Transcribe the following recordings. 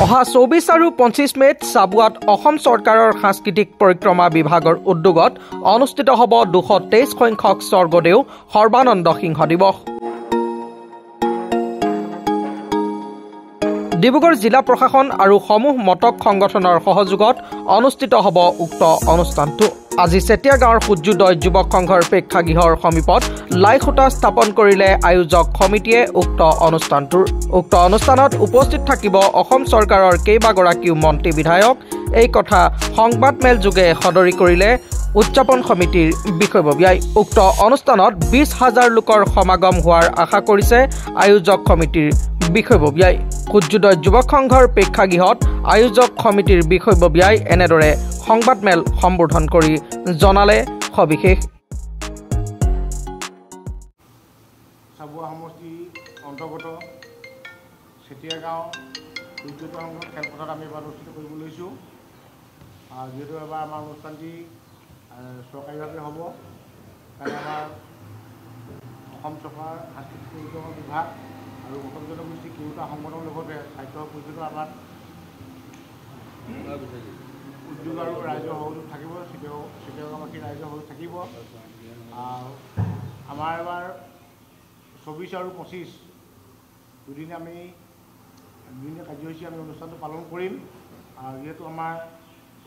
অহা 24 আৰু 25 মেত চাবুৱাত অসম চৰকাৰৰ সাংস্কৃতিক পৰিক্ৰমা বিভাগৰ উদ্যোগত অনুষ্ঠিত হ'ব 223 সংখ্যক স্বৰ্গদেউ সৰ্বানন্দ সিংহ দিৱস। ডিব্ৰুগড় জিলা প্ৰশাসন আৰু সমূহ মটক সংগঠনৰ সহযোগত অনুষ্ঠিত হ'ব উক্ত অনুষ্ঠানটো। আজি চেতিয়া গাঁৱৰ সূৰ্যোদয় যুৱক সংঘৰ প্ৰেক্ষাগৃহৰ সমীপত লাই খুঁটা স্থাপন কৰিলে আয়োজক সমিতিয়ে উক্ত অনুষ্ঠানত উপস্থিত থাকিব অসম চৰকাৰৰ কেইবাগৰাকীও মন্ত্ৰী বিধায়ক। এই কথা সংবাদমেল যোগে সদৰি কৰিলে উদযাপন সমিতিৰ বিষয়ববীয়াই। উক্ত অনুষ্ঠানত 20,000 লোকৰ সমাগম হোৱাৰ আশা কৰিছে আয়োজক সমিতিৰ বিষয়ববীয়াই। সূৰ্যোদয় যুৱক সংঘৰ প্ৰেক্ষাগৃহত আয়োজক সমিতিৰ বিষয়ববীয়াই এনেদৰে সংবাদমেল সম্বোধন কৰি জনালে সবিশেষ। চাবুৱা সমষ্টি অন্তৰ্গত চেতিয়া গাঁও সূৰ্যোদয় সংঘ খেলপথাৰত আমি এবাৰ অনুষ্ঠিত কৰিব লৈছোঁ। যিহেতু এবাৰ আমাৰ অনুষ্ঠানটি চৰকাৰীভাৱে হ'ব, কাৰণে আমাৰ অসম চৰকাৰ সাংস্কৃতিক পৰিক্ৰমা বিভাগ আৰু অসম জনগোষ্ঠী কেইটা সংগঠনৰ লগতে সাহিত্য পৰিষদৰ আমাৰ উদ্যোগ আৰু ৰাইজৰ সহযোগ থাকিব, চিটিয়াগাঁওবাসী ৰাইজৰ সহযোগ থাকিব। আমাৰ এবাৰ 24 আৰু 25 দুদিনে আমি দুদিনীয়া কাৰ্যসূচী আমি অনুষ্ঠানটো পালন কৰিম। যিহেতু আমাৰ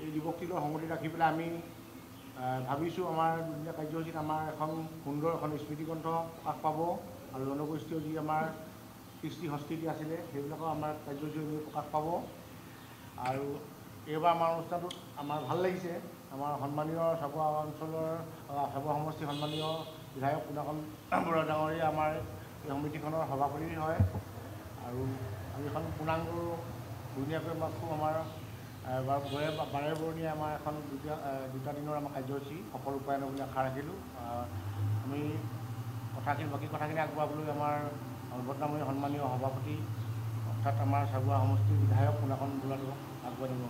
এই দিৱসটিলৈ সংগতি ৰাখি পেলাই আমি ভাবিছোঁ আমাৰ দুদিনীয়া কাৰ্যসূচীত আমাৰ এখন সুন্দৰ এখন স্মৃতিগ্ৰন্থ প্ৰকাশ পাব আৰু জনগোষ্ঠীয় যি আমাৰ কৃষ্টি সংস্কৃতি আছিলে সেইবিলাকৰ আমাৰ কাৰ্যসূচী প্ৰকাশ পাব। আৰু এইবাৰ আমাৰ অনুষ্ঠানটোত আমাৰ ভাল লাগিছে। আমাৰ সন্মানীয় চাবুৱা অঞ্চলৰ চাবুৱা সমষ্টিৰ সন্মানীয় বিধায়ক পুনাকন বৰুৱা ডাঙৰীয়া আমাৰ এই সমিতিখনৰ সভাপতি হয় আৰু আমি এখন পূৰ্ণাংগ ধুনীয়াকৈ খুব আমাৰ বাৰে বৰণীয়া আমাৰ এখন দুটা দিনৰ আমাৰ কাৰ্যসূচী সফল ৰূপায়ণ বুলি আশা ৰাখিলোঁ। আমি বাকী কথাখিনি আগবঢ়াবলৈ আমাৰ বৰ্তমান সন্মানীয় সভাপতি অৰ্থাৎ আমাৰ চাবুৱা সমষ্টিৰ বিধায়ক পুনাকন বৰুৱাক আগবঢ়াই দিব।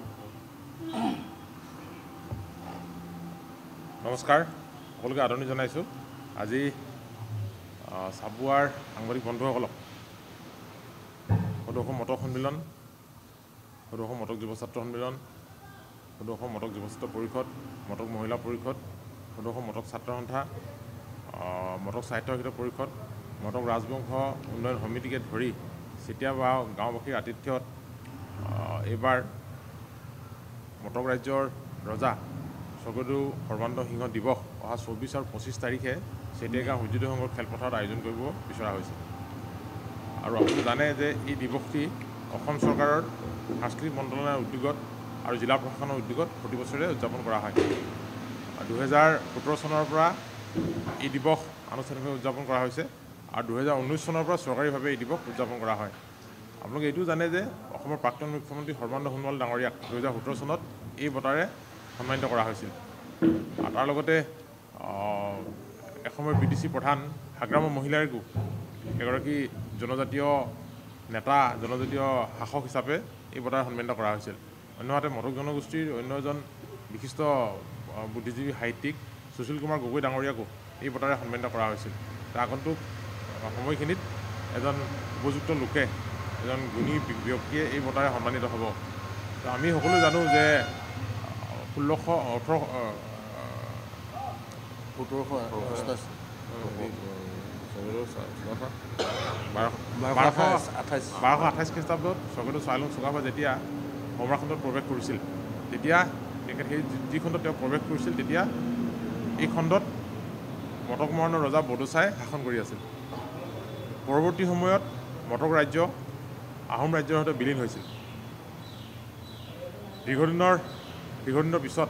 নমস্কাৰ, সকলোকে আদৰণি জনাইছোঁ। আজি চাবুৱাৰ সাংবাদিক বন্ধুসকলক সদৌ অসম মটক সন্মিলন, সদৌ অসম মটক যুৱ ছাত্ৰ সন্মিলন, সদৌ অসম মটক যুৱ ছাত্ৰ পৰিষদ, মটক মহিলা পৰিষদ, সদৌ অসম মটক ছাত্ৰ সন্থা, মটক সাহিত্য সাহিত্য পৰিষদ, মটক ৰাজবংশ উন্নয়ন সমিতিকে ধৰি চেতিয়া গাঁওবাসীৰ আতিথ্যত এইবাৰ মটক ৰাজ্যৰ ৰজা স্বৰ্গদেউ সৰ্বানন্দ সিংহ দিৱস অহা 24 আৰু 25 তাৰিখে চেতিয়া গাঁও সূৰ্যোদয় সংঘৰ খেলপথাৰত আয়োজন কৰিব বিচৰা হৈছে। আৰু আপুনি জানে যে এই দিৱসটি অসম চৰকাৰৰ সাংস্কৃতিক মন্ত্ৰালয়ৰ উদ্যোগত আৰু জিলা প্ৰশাসনৰ উদ্যোগত প্ৰতি বছৰে উদযাপন কৰা হয়। 2017 চনৰ পৰা এই দিৱস আনুষ্ঠানিকভাৱে উদযাপন কৰা হৈছে আৰু 2019 চনৰ পৰা চৰকাৰীভাৱে এই দিৱস উদযাপন কৰা হয়। আপোনালোকে এইটো জানে যে অসমৰ প্ৰাক্তন মুখ্যমন্ত্ৰী সৰ্বানন্দ সোণোৱাল ডাঙৰীয়াক 2017 চনত এই বঁটাৰে সন্মানিত কৰা হৈছিল। আৰু তাৰ লগতে এসময়ৰ BDC প্ৰধান হাগ্ৰামৰ মহিলাৰীকো এগৰাকী জনজাতীয় নেতা, জনজাতীয় শাসক হিচাপে এই বঁটাৰে সন্মানিত কৰা হৈছিল। অন্যহাতে মটক জনগোষ্ঠীৰ অন্য এজন বিশিষ্ট বুদ্ধিজীৱী সাহিত্যিক সুশীল কুমাৰ গগৈ ডাঙৰীয়াকো এই বঁটাৰে সন্মানিত কৰা হৈছিল। আগন্তুক সময়খিনিত এজন উপযুক্ত লোকে, এজন গুণী ব্যক্তিয়ে এই বঁটাৰে সন্মানিত হ'ব। আমি সকলো জানো যে 1228 খ্ৰীষ্টাব্দত স্বৰ্গদেউ চাওলুং চুকাফা যেতিয়া সম্ৰাটখণ্ডত প্ৰৱেশ কৰিছিল, তেতিয়া তেখেত সেই যি খণ্ডত তেওঁ প্ৰৱেশ কৰিছিল তেতিয়া এই খণ্ডত মটক মৰাণৰ ৰজা বড়োচাই শাসন কৰি আছিল। পৰৱৰ্তী সময়ত মটক ৰাজ্য আহোম ৰাজ্যৰ সৈতে বিলীন হৈছিল। দীৰ্ঘদিনৰ পিছত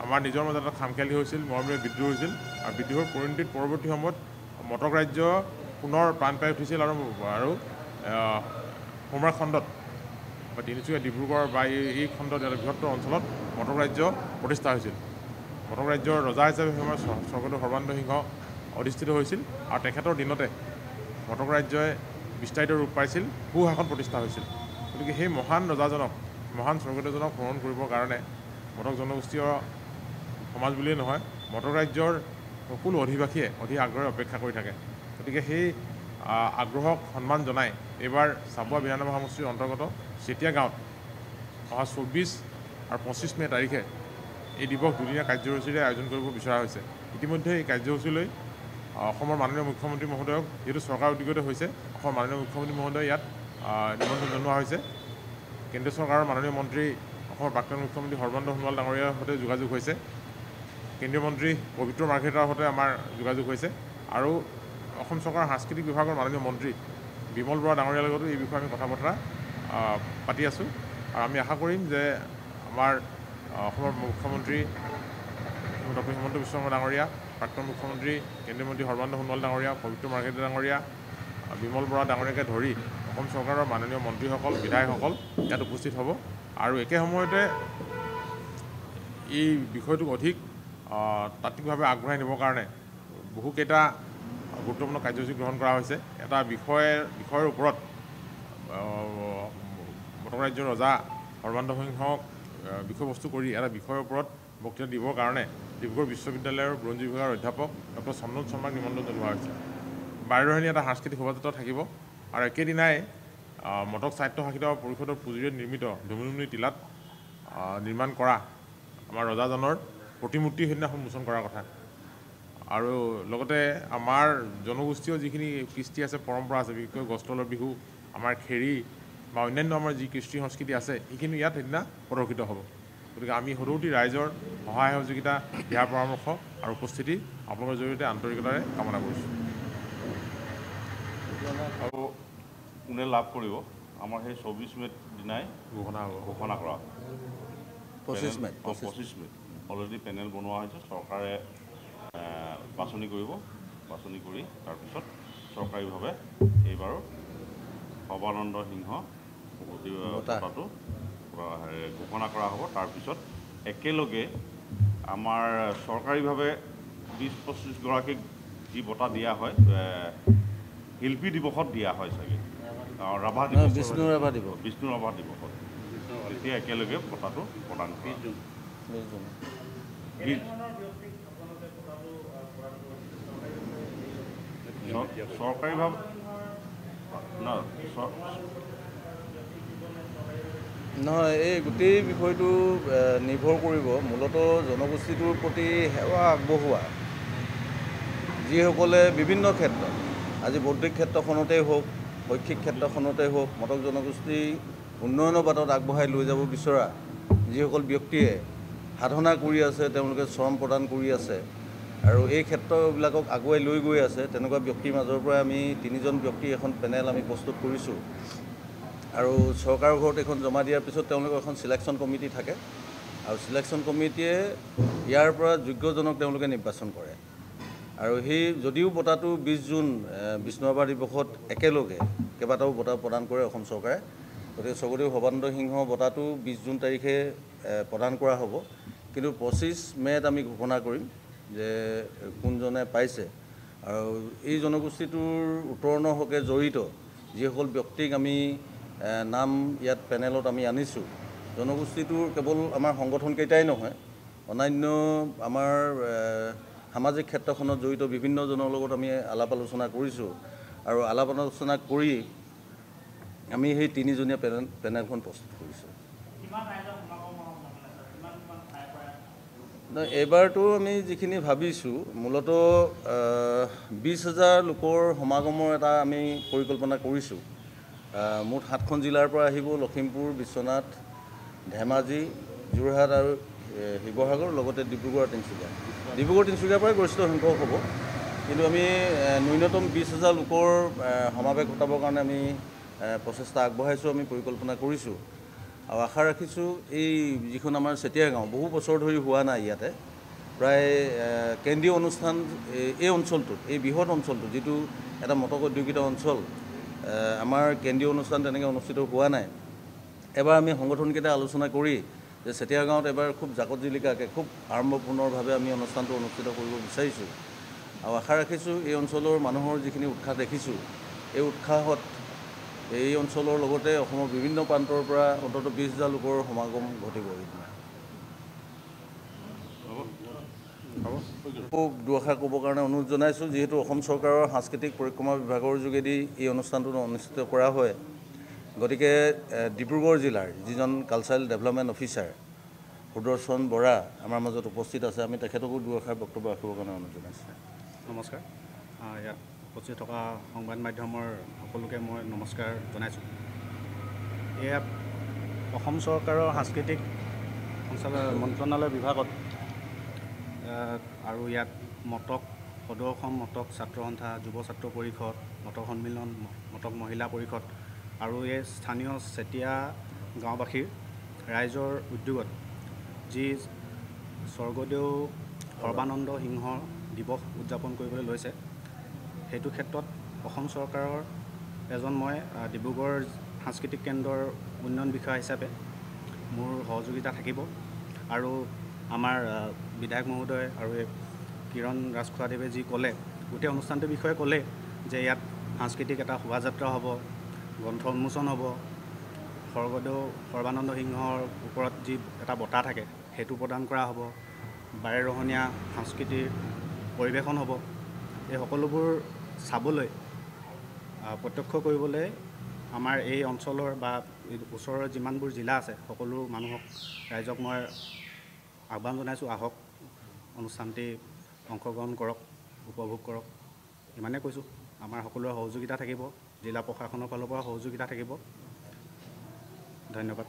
আমাৰ নিজৰ মাজত এটা খামখেয়ালি হৈছিল, মৰমীয় বিদ্ৰোহ হৈছিল আৰু বিদ্ৰোহৰ পৰিণতিত পৰৱৰ্তী সময়ত মটক ৰাজ্য পুনৰ প্ৰাণ পাই উঠিছিল আৰু সম্ৰাটখণ্ডত বা তিনিচুকীয়া ডিব্ৰুগড় বা এই খণ্ডত এটা বৃহত্তৰ অঞ্চলত মটক ৰাজ্য প্ৰতিষ্ঠা হৈছিল। মটক ৰাজ্যৰ ৰজা হিচাপে আমাৰ স্বৰ্গদেউ সৰ্বানন্দ সিংহ অধিষ্ঠিত হৈছিল আৰু তেখেতৰ দিনতে মটক ৰাজ্যই বিস্তাৰিত ৰূপ পাইছিল, সুশাসন প্ৰতিষ্ঠা হৈছিল। গতিকে সেই মহান ৰজাজনক, মহান স্বৰ্গদেউজনক স্মৰণ কৰিবৰ কাৰণে মটক জনগোষ্ঠীয় সমাজ বুলিয়েই নহয়, মটক ৰাজ্যৰ সকলো অধিবাসীয়ে অধিক আগ্ৰহে অপেক্ষা কৰি থাকে। গতিকে সেই আগ্ৰহক সন্মান জনাই এইবাৰ চাবুৱা বিধানসভা সমষ্টিৰ অন্তৰ্গত চেতিয়া গাঁৱত অহা 24 আৰু 25 মে তাৰিখে এই দিৱস দুদিনীয়া কাৰ্যসূচীৰে আয়োজন কৰিব বিচৰা হৈছে। ইতিমধ্যে এই কাৰ্যসূচীলৈ অসমৰ মাননীয় মুখ্যমন্ত্ৰী মহোদয়ক যিহেতু চৰকাৰ উদ্যোগতে হৈছে, অসমৰ মাননীয় মুখ্যমন্ত্ৰী মহোদয় ইয়াত নিমন্ত্ৰণ জনোৱা হৈছে। কেন্দ্ৰীয় চৰকাৰৰ মাননীয় মন্ত্ৰী অসমৰ প্ৰাক্তন মুখ্যমন্ত্ৰী সৰ্বানন্দ সোণোৱাল ডাঙৰীয়াৰ সৈতে যোগাযোগ হৈছে। কেন্দ্ৰীয় মন্ত্ৰী পবিত্ৰ মাৰ্ঘেৰিটাৰ সৈতে আমাৰ যোগাযোগ হৈছে আৰু অসম চৰকাৰৰ সাংস্কৃতিক বিভাগৰ মাননীয় মন্ত্ৰী বিমল বৰা ডাঙৰীয়াৰ লগতো এই বিষয়ে আমি কথা বতৰা পাতি আছোঁ। আৰু আমি আশা কৰিম যে আমাৰ অসমৰ মুখ্যমন্ত্ৰী ডক্টৰ হিমন্ত বিশ্ব শৰ্মা ডাঙৰীয়া, প্ৰাক্তন মুখ্যমন্ত্ৰী কেন্দ্ৰীয় মন্ত্ৰী সৰ্বানন্দ সোণোৱাল ডাঙৰীয়া, পবিত্ৰ মাৰ্ঘেৰিটা ডাঙৰীয়া, বিমল বৰা ডাঙৰীয়াকে ধৰি অসম চৰকাৰৰ মাননীয় মন্ত্ৰীসকল, বিধায়কসকল ইয়াত উপস্থিত হ'ব। আৰু একে সময়তে এই বিষয়টোক অধিক তাত্ত্বিকভাৱে আগবঢ়াই নিবৰ কাৰণে বহুকেইটা গুৰুত্বপূৰ্ণ কাৰ্যসূচী গ্ৰহণ কৰা হৈছে। এটা বিষয়ৰ ওপৰত মটক ৰাজ্যৰ ৰজা সৰ্বানন্দ সিংহক বিষয়বস্তু কৰি এটা বিষয়ৰ ওপৰত বক্তৃতা দিবৰ কাৰণে ডিব্ৰুগড় বিশ্ববিদ্যালয়ৰ বুৰঞ্জী বিভাগৰ অধ্যাপক ডক্টৰ চন্দন শৰ্মাক নিমন্ত্ৰণ জনোৱা হৈছে। 12 দিনীয়া এটা সাংস্কৃতিক শোভাযাত্ৰা থাকিব আৰু একেদিনাই মটক সাহিত্য শাসিত পৰিষদৰ পুঁজিৰে নিৰ্মিত ডুমুডুমনি টিলাত নিৰ্মাণ কৰা আমাৰ ৰজাজনৰ প্ৰতিমূৰ্তি সেইদিনা উন্মোচন কৰাৰ কথা। আৰু লগতে আমাৰ জনগোষ্ঠীয় যিখিনি কৃষ্টি আছে, পৰম্পৰা আছে, বিশেষকৈ গছতলৰ বিহু, আমাৰ খেৰী বা অন্যান্য আমাৰ যি কৃষ্টি সংস্কৃতি আছে, সেইখিনি ইয়াত সেইদিনা প্ৰদৰ্শিত হ'ব। গতিকে আমি সদৌতি ৰাইজৰ সহায় সহযোগিতা, দিহা পৰামৰ্শ আৰু উপস্থিতি আপোনালোকৰ জৰিয়তে আন্তৰিকতাৰে কামনা কৰিছোঁ। আৰু কোনে লাভ কৰিব আমাৰ সেই 24 মে'ত দিনাই ঘোষণা কৰা 25 মে'ত অলৰেডি পেনেল বনোৱা হৈছে। চৰকাৰে বাছনি কৰিব, বাছনি কৰি তাৰপিছত চৰকাৰীভাৱে এইবাৰ সৰ্বানন্দ সিংহ বঁটাটো ঘোষণা কৰা হ'ব। তাৰপিছত একেলগে আমাৰ চৰকাৰীভাৱে 20-25 গৰাকীক যি বঁটা দিয়া হয়, শিল্পী দিৱসত দিয়া হয় চাগে, ৰাভা দিৱস, বিষ্ণু ৰাভা দিৱসত, তেতিয়া একেলগে বঁটাটো প্ৰদান কৰা চৰকাৰীভাৱে নহয়। এই গোটেই বিষয়টো নিৰ্ভৰ কৰিব মূলতঃ জনগোষ্ঠীটোৰ প্ৰতি সেৱা আগবঢ়োৱা যিসকলে বিভিন্ন ক্ষেত্ৰত, আজি বৌদ্ধিক ক্ষেত্ৰখনতেই হওক, শৈক্ষিক ক্ষেত্ৰখনতেই হওক, মটক জনগোষ্ঠী উন্নয়নৰ বাটত আগবঢ়াই লৈ যাব বিচৰা যিসকল ব্যক্তিয়ে সাধনা কৰি আছে, তেওঁলোকে শ্ৰম প্ৰদান কৰি আছে আৰু এই ক্ষেত্ৰবিলাকক আগুৱাই লৈ গৈ আছে, তেনেকুৱা ব্যক্তিৰ মাজৰ পৰা আমি 3জন ব্যক্তি এখন পেনেল আমি প্ৰস্তুত কৰিছোঁ। আৰু চৰকাৰৰ ঘৰত এখন জমা দিয়াৰ পিছত তেওঁলোকৰ এখন চিলেকশ্যন কমিটি থাকে আৰু চিলেকশ্যন কমিটিয়ে ইয়াৰ পৰা যোগ্যজনক তেওঁলোকে নিৰ্বাচন কৰে। আৰু সেই যদিও বঁটাটো 20 জুন বিষ্ণু ৰাভা দিৱসত একেলগে কেইবাটাও বঁটা প্ৰদান কৰে অসম চৰকাৰে, গতিকে স্বৰ্গদেউ সৰ্বানন্দ সিংহ বঁটাটো 20 জুন তাৰিখে প্ৰদান কৰা হ'ব। কিন্তু 25 মে'ত আমি ঘোষণা কৰিম যে কোনজনে পাইছে। আৰু এই জনগোষ্ঠীটোৰ উত্তৰণৰ হকে জড়িত যিসকল ব্যক্তিক আমি নাম ইয়াত পেনেলত আমি আনিছোঁ, জনগোষ্ঠীটোৰ কেৱল আমাৰ সংগঠনকেইটাই নহয়, অন্যান্য আমাৰ সামাজিক ক্ষেত্ৰখনত জড়িত বিভিন্নজনৰ লগত আমি আলাপ আলোচনা কৰিছোঁ আৰু আলাপ আলোচনা কৰি আমি সেই 3জনীয়া পেনেলখন প্ৰস্তুত কৰিছোঁ। এইবাৰতো আমি যিখিনি ভাবিছোঁ মূলতঃ 20,000 লোকৰ সমাগমৰ এটা আমি পৰিকল্পনা কৰিছোঁ। মুঠ 7খন জিলাৰ পৰা আহিব, লখিমপুৰ, বিশ্বনাথ, ধেমাজি, যোৰহাট আৰু শিৱসাগৰ, লগতে ডিব্ৰুগড়, তিনিচুকীয়াৰ পৰাই গৰিষ্ঠ সংখ্যক হ'ব। কিন্তু আমি ন্যূনতম 20,000 লোকৰ সমাৱেশ ঘটাবৰ কাৰণে আমি প্ৰচেষ্টা আগবঢ়াইছোঁ, আমি পৰিকল্পনা কৰিছোঁ আৰু আশা ৰাখিছোঁ এই যিখন আমাৰ চেতিয়া গাঁও বহু বছৰ ধৰি হোৱা নাই, ইয়াতে প্ৰায় কেন্দ্ৰীয় অনুষ্ঠান এই অঞ্চলটোত, এই বৃহৎ অঞ্চলটো যিটো এটা মটক উদ্যোগিত অঞ্চল, আমাৰ কেন্দ্ৰীয় অনুষ্ঠান তেনেকৈ অনুষ্ঠিত হোৱা নাই। এবাৰ আমি সংগঠনকেইটা আলোচনা কৰি যে চেতিয়া গাঁৱত এবাৰ খুব জাকত জিলিকাকৈ খুব আড়ম্বৰপূৰ্ণভাৱে আমি অনুষ্ঠানটো অনুষ্ঠিত কৰিব বিচাৰিছোঁ আৰু আশা ৰাখিছোঁ এই অঞ্চলৰ মানুহৰ যিখিনি উৎসাহ দেখিছোঁ, এই উৎসাহত এই অঞ্চলৰ লগতে অসমৰ বিভিন্ন প্ৰান্তৰ পৰা অন্ততঃ 20,000 লোকৰ সমাগম ঘটিব। দুআষাৰ ক'বৰ কাৰণে অনুৰোধ জনাইছোঁ। যিহেতু অসম চৰকাৰৰ সাংস্কৃতিক পৰিক্ৰমা বিভাগৰ যোগেদি এই অনুষ্ঠানটো অনুষ্ঠিত কৰা হয়, গতিকে ডিব্ৰুগড় জিলাৰ যিজন কালচাৰেল ডেভেলপমেণ্ট অফিচাৰ সুদৰ্শন বৰা আমাৰ মাজত উপস্থিত আছে, আমি তেখেতকো দুআষাৰ বক্তব্য ৰাখিবৰ কাৰণে অনুৰোধ জনাইছোঁ। নমস্কাৰ। ইয়াত উপস্থিত থকা সংবাদ মাধ্যমৰ সকলোকে মই নমস্কাৰ জনাইছোঁ। এয়া অসম চৰকাৰৰ সাংস্কৃতিক মন্ত্ৰণালয় বিভাগত আৰু ইয়াত মটক সদৌ অসম মটক ছাত্ৰ সন্থা, যুৱ ছাত্ৰ পৰিষদ, মটক সন্মিলন, মটক মহিলা পৰিষদ আৰু এই স্থানীয় চেতিয়া গাঁওবাসীৰ ৰাইজৰ উদ্যোগত যি স্বৰ্গদেউ সৰ্বানন্দ সিংহ দিৱস উদযাপন কৰিবলৈ লৈছে, সেইটো ক্ষেত্ৰত অসম চৰকাৰৰ এজন মই ডিব্ৰুগড় সাংস্কৃতিক কেন্দ্ৰৰ উন্নয়ন বিষয়া হিচাপে মোৰ সহযোগিতা থাকিব। আৰু আমাৰ বিধায়ক মহোদয় আৰু কিৰণ ৰাজখোৱাদেৱে যি ক'লে, গোটেই অনুষ্ঠানটোৰ বিষয়ে ক'লে যে ইয়াত সাংস্কৃতিক এটা শোভাযাত্ৰা হ'ব, গ্ৰন্থ উন্মোচন হ'ব, স্বৰ্গদেউ সৰ্বানন্দ সিংহৰ ওপৰত যি এটা বঁটা থাকে সেইটো প্ৰদান কৰা হ'ব, বাৰেৰহণীয়া সাংস্কৃতিক পৰিৱেশন হ'ব। এই সকলোবোৰ চাবলৈ প্ৰত্যক্ষ কৰিবলৈ আমাৰ এই অঞ্চলৰ বা ওচৰৰ যিমানবোৰ জিলা আছে সকলো মানুহক, ৰাইজক মই আহ্বান জনাইছোঁ, আহক অনুষ্ঠানটি অংশগ্ৰহণ কৰক, উপভোগ কৰক। ইমানেই কৈছোঁ। আমাৰ সকলোৰে সহযোগিতা থাকিব, জিলা প্ৰশাসনৰ ফালৰ পৰা সহযোগিতা থাকিব। ধন্যবাদ।